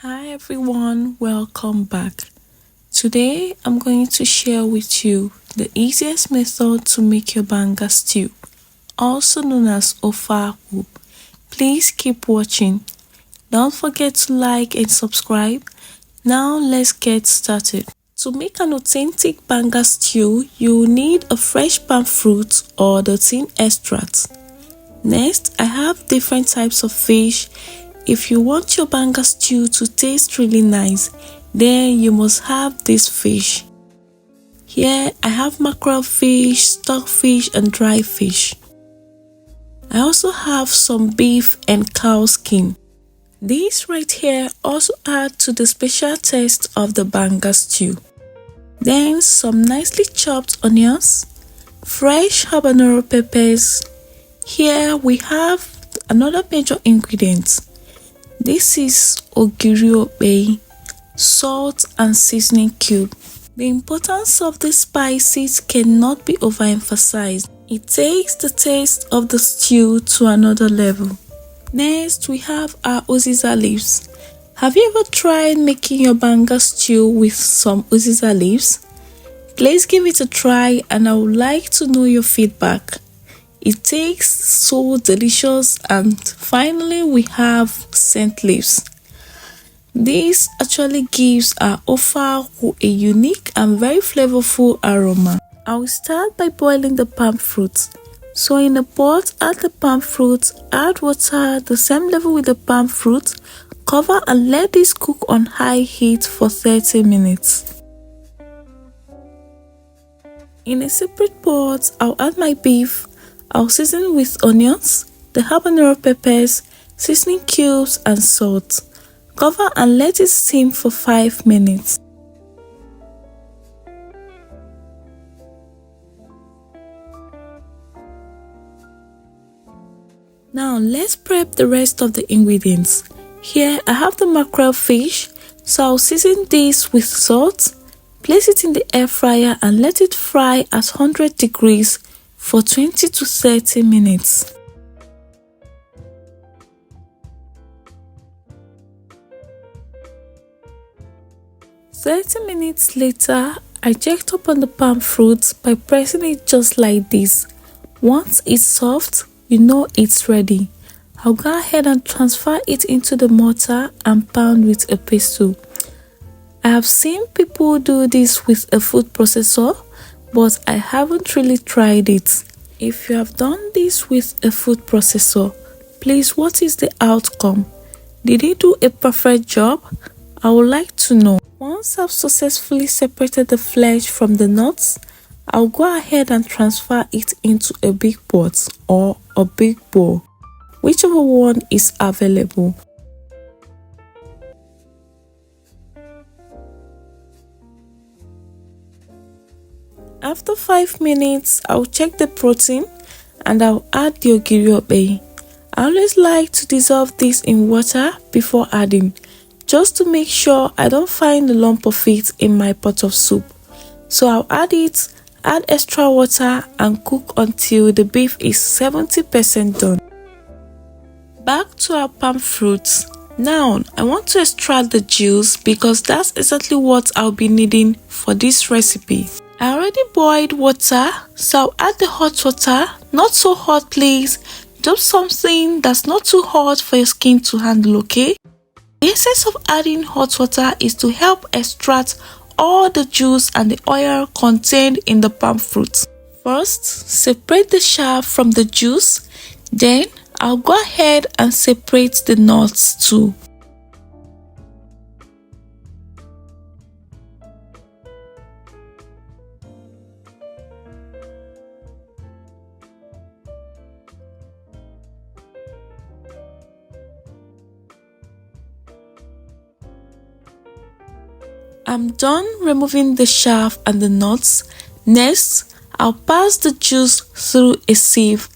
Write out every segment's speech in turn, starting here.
Hi everyone, welcome back. Today I'm going to share with you the easiest method to make your banga stew, also known as Ofe Akwu. Please keep watching. Don't forget to like and subscribe. Now let's get started. To make an authentic banga stew, you will need a fresh palm fruit or the tin extract. Next, I have different types of fish. If you want your banga stew to taste really nice, then you must have this fish. Here I have mackerel fish, stockfish and dry fish. I also have some beef and cow skin. These right here also add to the special taste of the banga stew. Then some nicely chopped onions, fresh habanero peppers. Here we have another major ingredient. This is Ogiri okpei, salt and seasoning cube. The importance of these spices cannot be overemphasized. It takes the taste of the stew to another level. Next, we have our Uziza leaves. Have you ever tried making your banga stew with some Uziza leaves? Please give it a try and I would like to know your feedback. It tastes so delicious. And finally we have scent leaves. This actually gives our Ofe Akwu a unique and very flavorful aroma. I will start by boiling the palm fruit. So in a pot, add the palm fruit, add water the same level with the palm fruit, cover and let this cook on high heat for 30 minutes. In a separate pot, I'll add my beef. I'll season with onions, the habanero peppers, seasoning cubes and salt. Cover and let it steam for 5 minutes. Now let's prep the rest of the ingredients. Here I have the mackerel fish, so I'll season this with salt, place it in the air fryer and let it fry at 100 degrees for 20 to 30 minutes. Minutes later, I checked up on the palm fruit by pressing it just like this. Once it's soft, you know it's ready. I'll go ahead and transfer it into the mortar and pound with a pestle. I have seen people do this with a food processor, but I haven't really tried it. If you have done this with a food processor, please, what is the outcome? Did it do a perfect job? I would like to know. Once I've successfully separated the flesh from the nuts, I'll go ahead and transfer it into a big pot or a big bowl, whichever one is available. After 5 minutes, I'll check the protein and I'll add the Ogiri. I always like to dissolve this in water before adding, just to make sure I don't find a lump of it in my pot of soup. So I'll add it, add extra water and cook until the beef is 70% done. Back to our palm fruits. Now I want to extract the juice because that's exactly what I'll be needing for this recipe. I already boiled water, so I'll add the hot water. Not so hot please, just something that's not too hot for your skin to handle, okay? The essence of adding hot water is to help extract all the juice and the oil contained in the palm fruit. First, separate the chaff from the juice, then I'll go ahead and separate the nuts too. I'm done removing the chaff and the nuts. Next, I'll pass the juice through a sieve.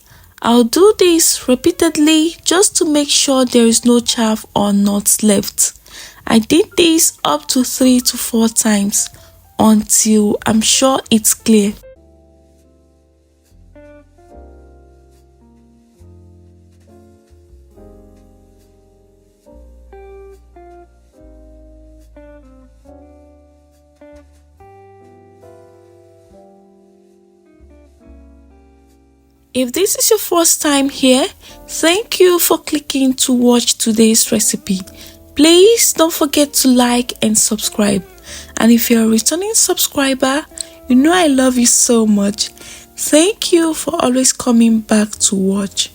I'll do this repeatedly just to make sure there is no chaff or nuts left. I did this up to 3 to 4 times until I'm sure it's clear. If this is your first time here, thank you for clicking to watch today's recipe. Please don't forget to like and subscribe. And if you're a returning subscriber, you know I love you so much. Thank you for always coming back to watch.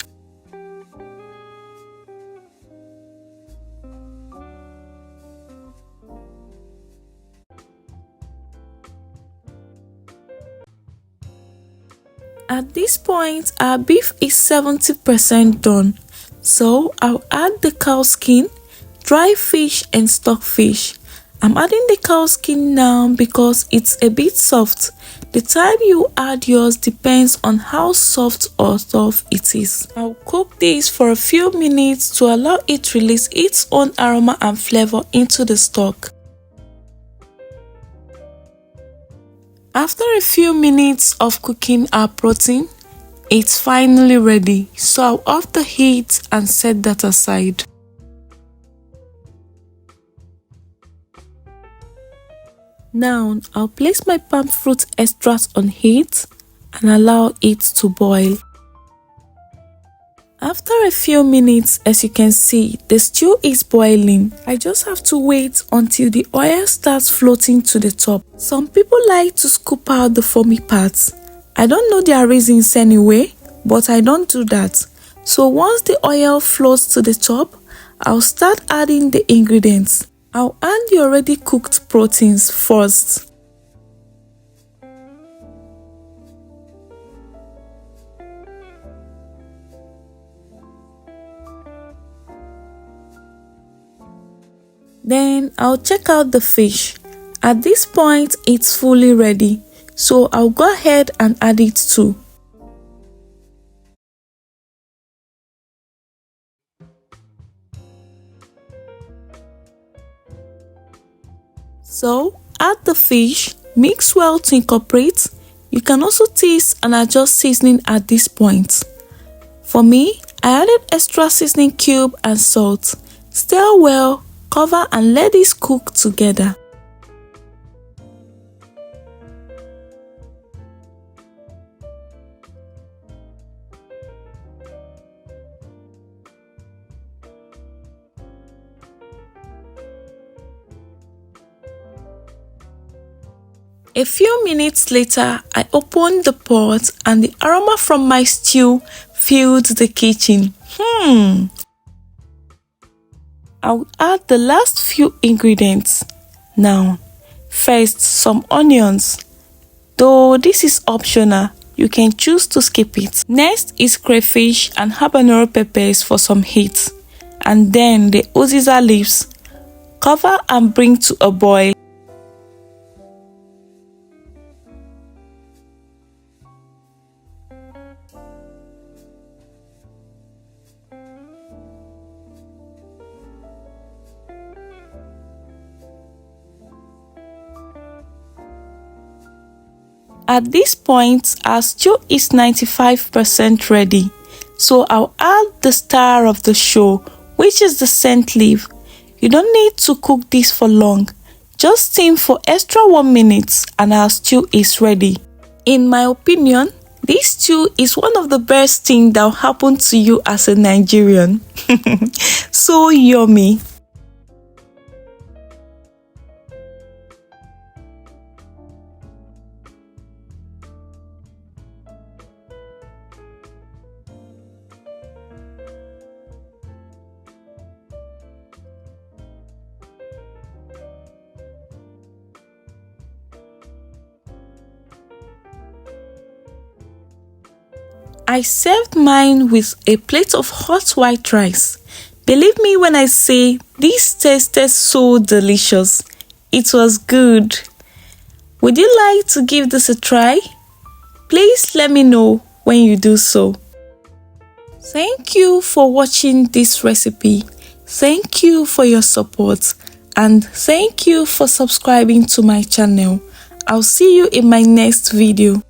At this point, our beef is 70% done. So I'll add the cow skin, dry fish and stockfish. I'm adding the cow skin now because it's a bit soft. The time you add yours depends on how soft or tough it is. I'll cook this for a few minutes to allow it to release its own aroma and flavor into the stock. After a few minutes of cooking our protein, it's finally ready, so I'll off the heat and set that aside. Now, I'll place my palm fruit extract on heat and allow it to boil. After a few minutes, as you can see, the stew is boiling. I just have to wait until the oil starts floating to the top. Some people like to scoop out the foamy parts. I don't know their reasons anyway, but I don't do that. So once the oil floats to the top, I'll start adding the ingredients. I'll add the already cooked proteins first. Then I'll check out the fish. At this point, it's fully ready, so I'll go ahead and add it too. So add the fish, mix well to incorporate. You can also taste and adjust seasoning at this point. For me, I added extra seasoning cube and salt. Stir well, cover and let this cook together. A few minutes later, I opened the pot and the aroma from my stew filled the kitchen. I'll add the last few ingredients. Now, first some onions. Though this is optional, you can choose to skip it. Next is crayfish and habanero peppers for some heat. And then the Uziza leaves. Cover and bring to a boil. At this point, our stew is 95% ready, so I'll add the star of the show, which is the scent leaf. You don't need to cook this for long, just steam for extra 1 minute and our stew is ready. In my opinion, this stew is one of the best things that will happen to you as a Nigerian. So yummy. I served mine with a plate of hot white rice. Believe me when I say this tasted so delicious. It was good. Would you like to give this a try? Please let me know when you do so. Thank you for watching this recipe. Thank you for your support and thank you for subscribing to my channel. I'll see you in my next video.